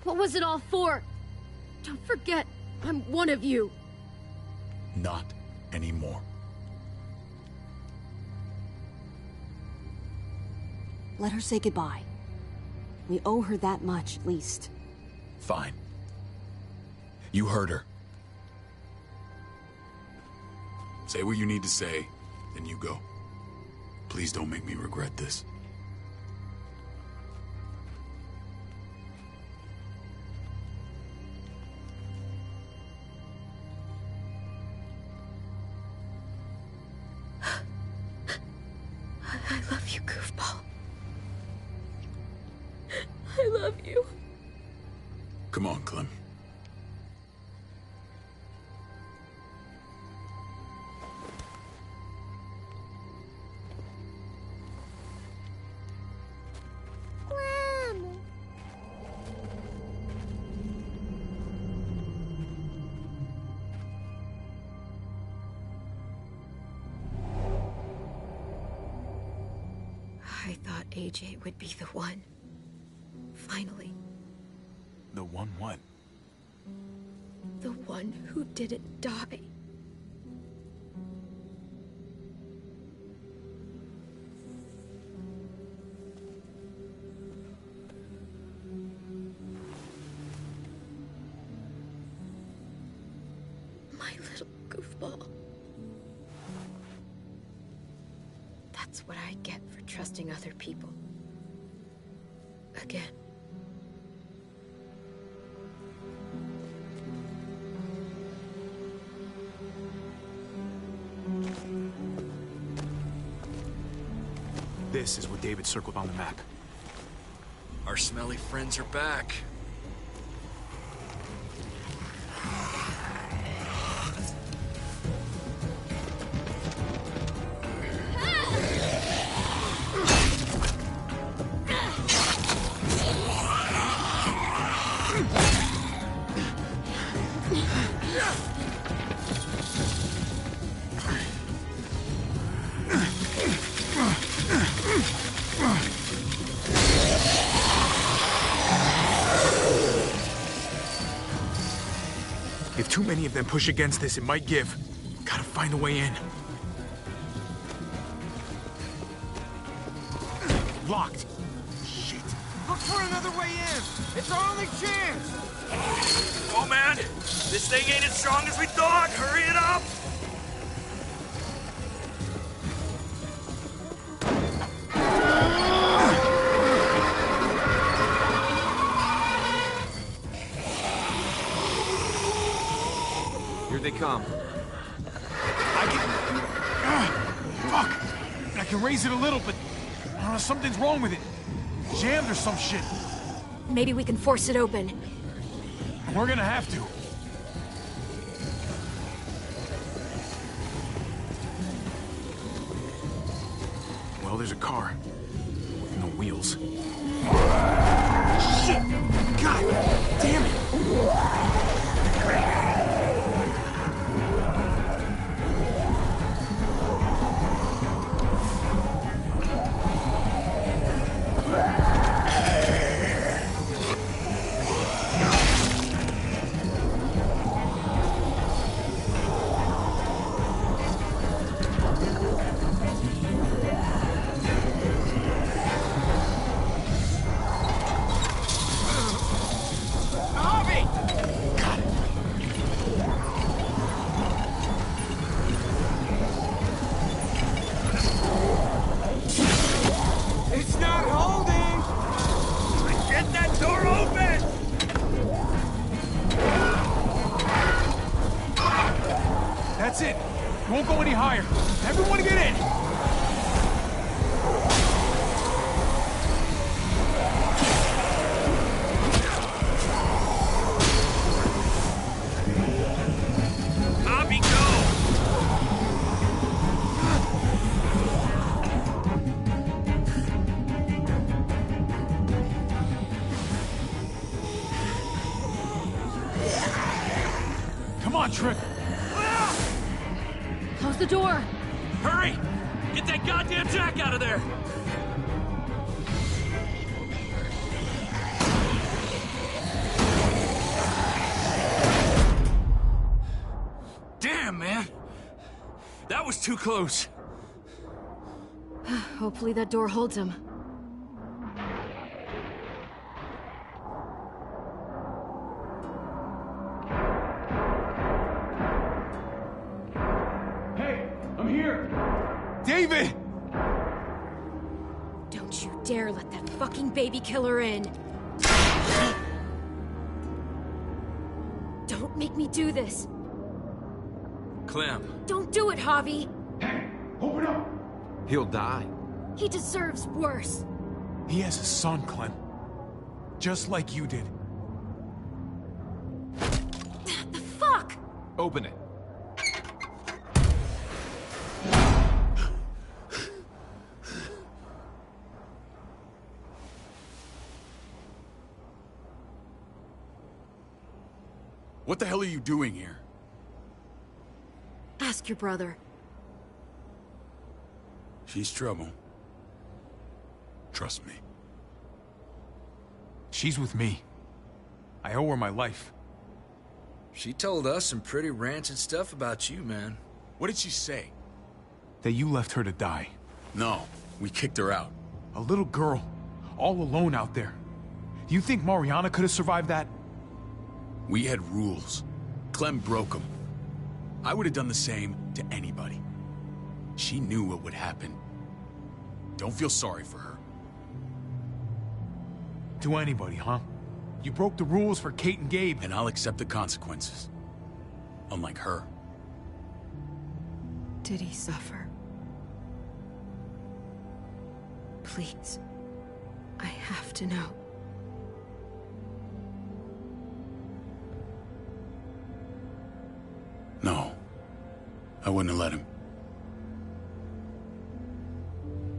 What was it all for? Don't forget, I'm one of you. Not anymore. Let her say goodbye. We owe her that much, at least. Fine. You heard her. Say what you need to say, then you go. Please don't make me regret this. I love you, goofball. I love you. Come on, Clem. I thought AJ would be the one. Finally. The one what? The one who didn't die. My little goofball. That's what I get for trusting other people. Again. This is what David circled on the map. Our smelly friends are back. If too many of them push against this, it might give. Gotta find a way in. Locked. Shit. Look for another way in. It's our only chance. Oh man, this thing ain't as strong as we thought. Hurry it up. Here they come. Fuck! I can raise it a little, but something's wrong with it. Jammed or some shit. Maybe we can force it open. We're gonna have to. Well, there's a car. With no wheels. Shit! God damn it! Don't go any higher. Everyone get in! Bobby, go! Come on, Tripp. Close the door. Hurry! Get that goddamn Jack out of there! Damn, man! That was too close. Hopefully that door holds him. Hey, I'm here! David! Don't you dare let that fucking baby killer in. Don't make me do this. Clem. Don't do it, Javi. Open up! He'll die. He deserves worse. He has a son, Clem. Just like you did. The fuck? Open it. What the hell are you doing here? Ask your brother. She's trouble. Trust me. She's with me. I owe her my life. She told us some pretty rancid stuff about you, man. What did she say? That you left her to die. No, we kicked her out. A little girl, all alone out there. Do you think Mariana could have survived that? We had rules. Clem broke them. I would have done the same to anybody. She knew what would happen. Don't feel sorry for her. To anybody, huh? You broke the rules for Kate and Gabe. And I'll accept the consequences. Unlike her. Did he suffer? Please. I have to know. No. I wouldn't have let him.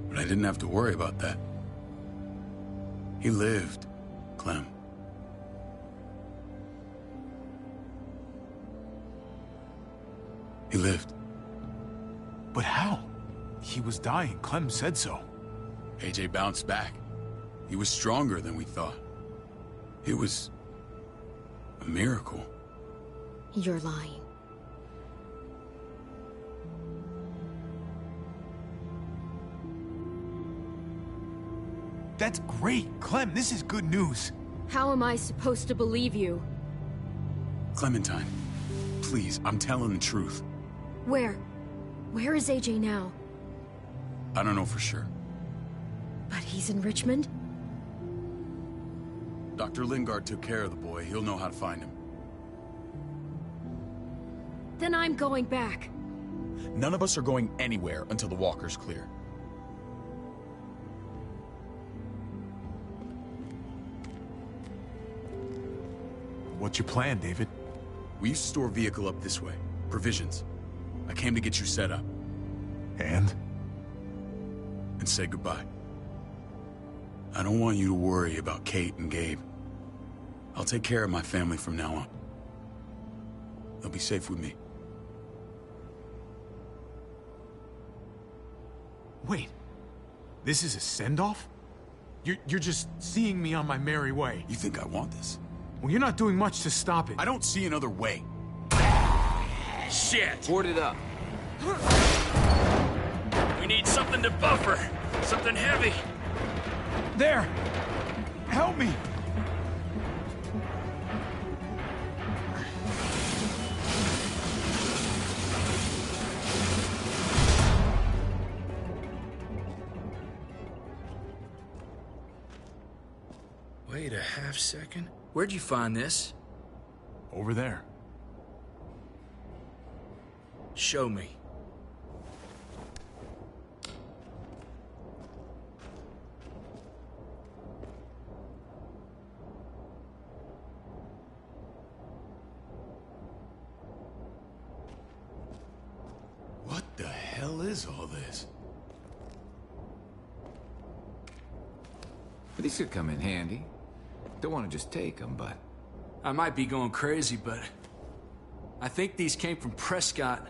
But I didn't have to worry about that. He lived, Clem. He lived. But how? He was dying. Clem said so. AJ bounced back. He was stronger than we thought. It was a miracle. You're lying. That's great. Clem, this is good news. How am I supposed to believe you? Clementine, please, I'm telling the truth. Where? Where is AJ now? I don't know for sure. But he's in Richmond? Dr. Lingard took care of the boy. He'll know how to find him. Then I'm going back. None of us are going anywhere until the walker's clear. What's your plan, David? We used to store a vehicle up this way. Provisions. I came to get you set up. And? And say goodbye. I don't want you to worry about Kate and Gabe. I'll take care of my family from now on. They'll be safe with me. Wait. This is a send-off? You're just seeing me on my merry way. You think I want this? Well, you're not doing much to stop it. I don't see another way. Shit! Board it up. We need something to buffer. Something heavy. There! Help me! Wait a half second. Where'd you find this? Over there. Show me. is all this? These could come in handy. Don't want to just take them, but... I might be going crazy, but... I think these came from Prescott.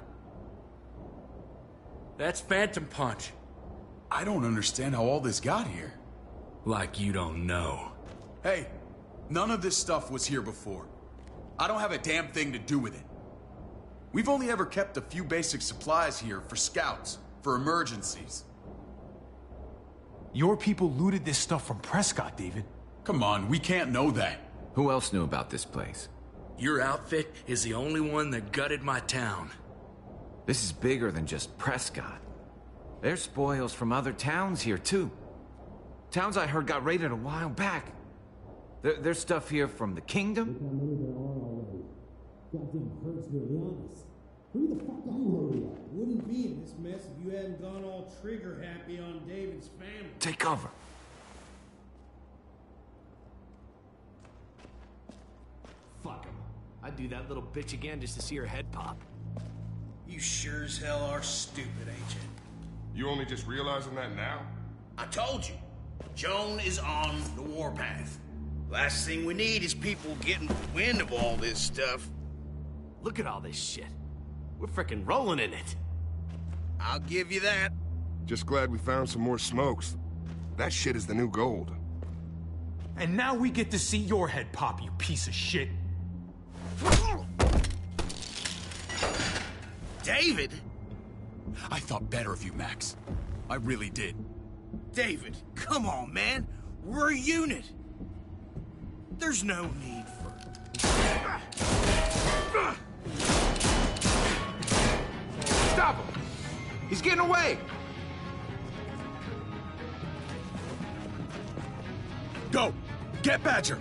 That's Phantom Punch. I don't understand how all this got here. Like you don't know. Hey, none of this stuff was here before. I don't have a damn thing to do with it. We've only ever kept a few basic supplies here for scouts, for emergencies. Your people looted this stuff from Prescott, David. Come on, we can't know that. Who else knew about this place? Your outfit is the only one that gutted my town. This is bigger than just Prescott. There's spoils from other towns here, too. Towns I heard got raided a while back. There's stuff here from the Kingdom. Goddamn hurts really honest. Who the fuck are you? Wouldn't be in this mess if you hadn't gone all trigger happy on David's family. Take cover. Fuck him. I'd do that little bitch again just to see her head pop. You sure as hell are stupid, ain't you? You only just realizing that now? I told you. Joan is on the warpath. Last thing we need is people getting wind of all this stuff. Look at all this shit. We're frickin' rolling in it. I'll give you that. Just glad we found some more smokes. That shit is the new gold. And now we get to see your head pop, you piece of shit. David? I thought better of you, Max. I really did. David, come on, man. We're a unit. There's no need for... Stop him! He's getting away! Go! Get Badger!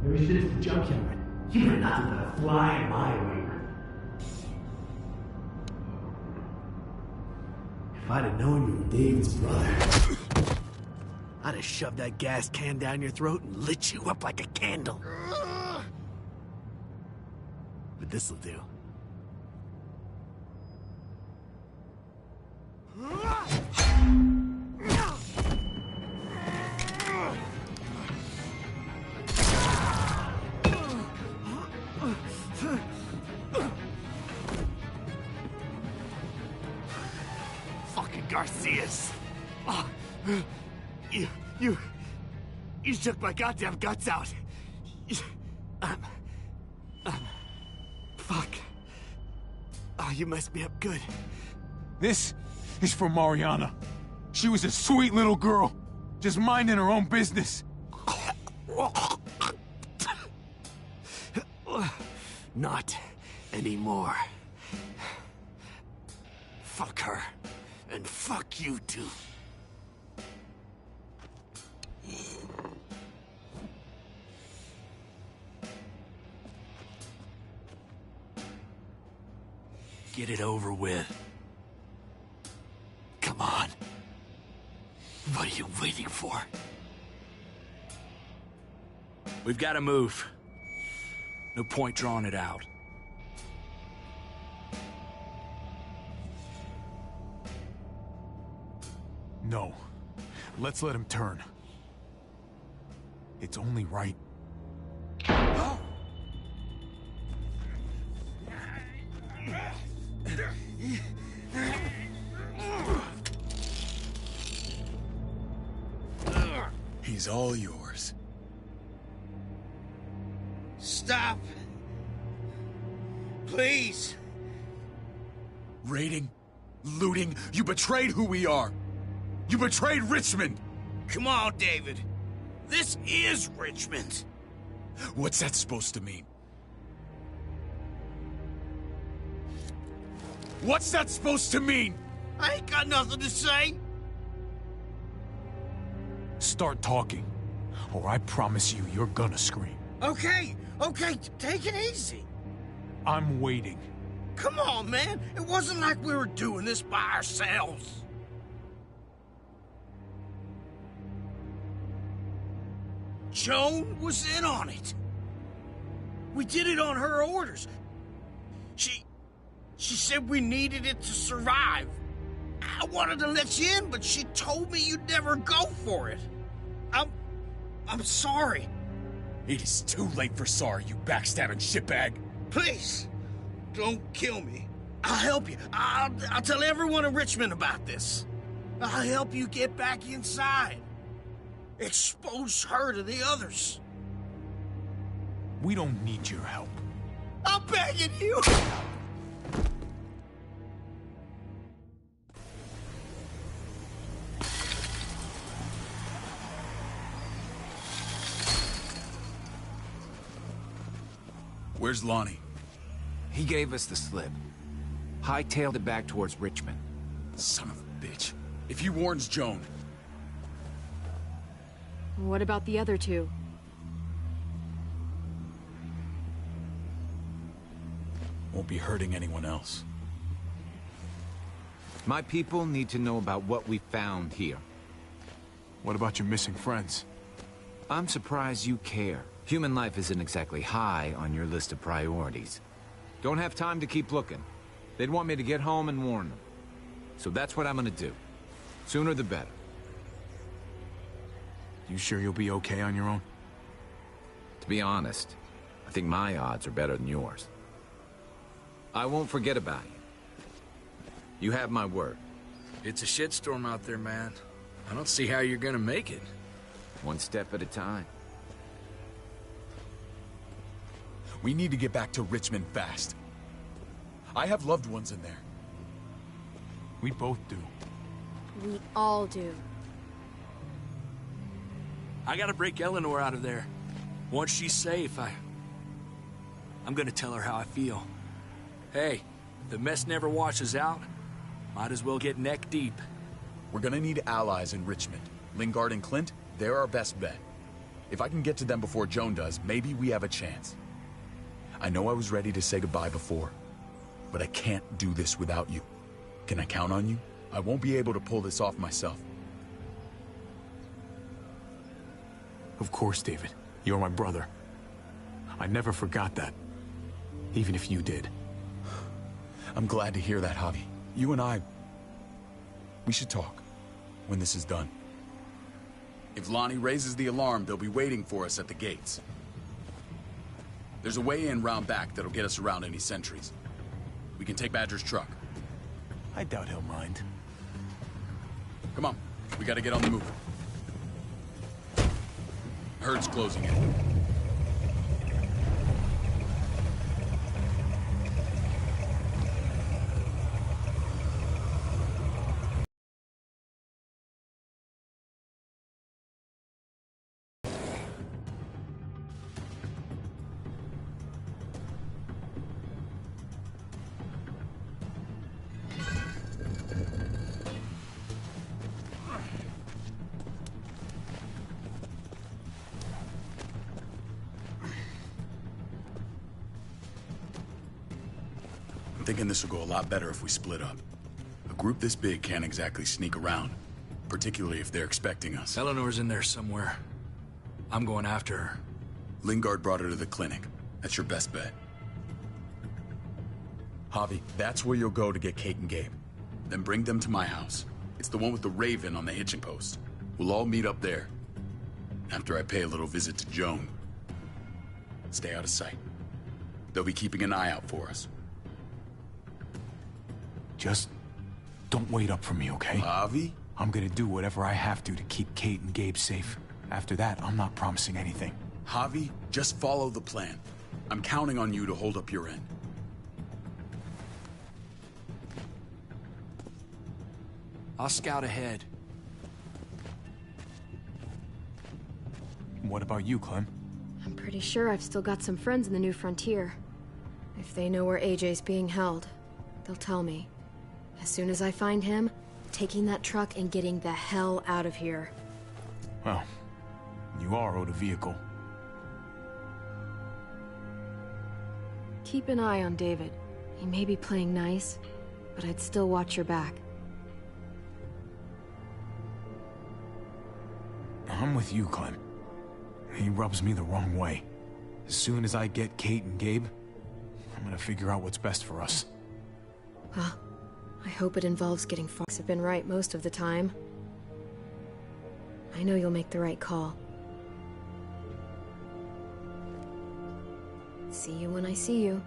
Every shit is a junkyard. You better not let a fly in my way. If I'd have known you were David's brother, I'd have shoved that gas can down your throat and lit you up like a candle. But this'll do. Fucking Garcias. Oh, you shook my goddamn guts out. Fuck. Oh, you messed me up good. This is for Mariana. She was a sweet little girl, just minding her own business. Not anymore. Fuck her. And fuck you too. Get it over with. Come on. What are you waiting for? We've got to move. No point drawing it out. No. Let's let him turn. It's only right. She's all yours. Stop. Please. Raiding, looting, you betrayed who we are. You betrayed Richmond. Come on, David. This is Richmond. What's that supposed to mean? What's that supposed to mean? I ain't got nothing to say. Start talking, or I promise you, you're gonna scream. Okay, take it easy. I'm waiting. Come on, man. It wasn't like we were doing this by ourselves. Joan was in on it. We did it on her orders. She said we needed it to survive. I wanted to let you in, but she told me you'd never go for it. I'm sorry. It is too late for sorry, you backstabbing shitbag. Please, don't kill me. I'll help you. I'll tell everyone in Richmond about this. I'll help you get back inside. Expose her to the others. We don't need your help. I'm begging you. Where's Lonnie? He gave us the slip. Hightailed it back towards Richmond. Son of a bitch. If he warns Joan... What about the other two? Won't be hurting anyone else. My people need to know about what we found here. What about your missing friends? I'm surprised you care. Human life isn't exactly high on your list of priorities. Don't have time to keep looking. They'd want me to get home and warn them. So that's what I'm gonna do. Sooner the better. You sure you'll be okay on your own? To be honest, I think my odds are better than yours. I won't forget about you. You have my word. It's a shitstorm out there, man. I don't see how you're gonna make it. One step at a time. We need to get back to Richmond fast. I have loved ones in there. We both do. We all do. I gotta break Eleanor out of there. Once she's safe, I'm gonna tell her how I feel. Hey, if the mess never washes out, might as well get neck deep. We're gonna need allies in Richmond. Lingard and Clint, they're our best bet. If I can get to them before Joan does, maybe we have a chance. I know I was ready to say goodbye before, but I can't do this without you. Can I count on you? I won't be able to pull this off myself. Of course, David. You're my brother. I never forgot that. Even if you did. I'm glad to hear that, Javi. You and I... we should talk when this is done. If Lonnie raises the alarm, they'll be waiting for us at the gates. There's a way in round back that'll get us around any sentries. We can take Badger's truck. I doubt he'll mind. Come on, we gotta get on the move. Herd's closing in. I'm thinking this will go a lot better if we split up. A group this big can't exactly sneak around, particularly if they're expecting us. Eleanor's in there somewhere. I'm going after her. Lingard brought her to the clinic. That's your best bet. Javi, that's where you'll go to get Kate and Gabe. Then bring them to my house. It's the one with the Raven on the hitching post. We'll all meet up there. After I pay a little visit to Joan. Stay out of sight. They'll be keeping an eye out for us. Just don't wait up for me, okay? Javi? I'm gonna do whatever I have to keep Kate and Gabe safe. After that, I'm not promising anything. Javi, just follow the plan. I'm counting on you to hold up your end. I'll scout ahead. What about you, Clem? I'm pretty sure I've still got some friends in the New Frontier. If they know where AJ's being held, they'll tell me. As soon as I find him, taking that truck and getting the hell out of here. Well, you are owed a vehicle. Keep an eye on David. He may be playing nice, but I'd still watch your back. I'm with you, Clem. He rubs me the wrong way. As soon as I get Kate and Gabe, I'm gonna figure out what's best for us. Well, I hope it involves getting Fox. Have been right most of the time. I know you'll make the right call. See you when I see you.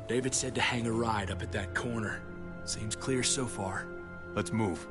David said to hang a ride up at that corner. Seems clear so far. Let's move.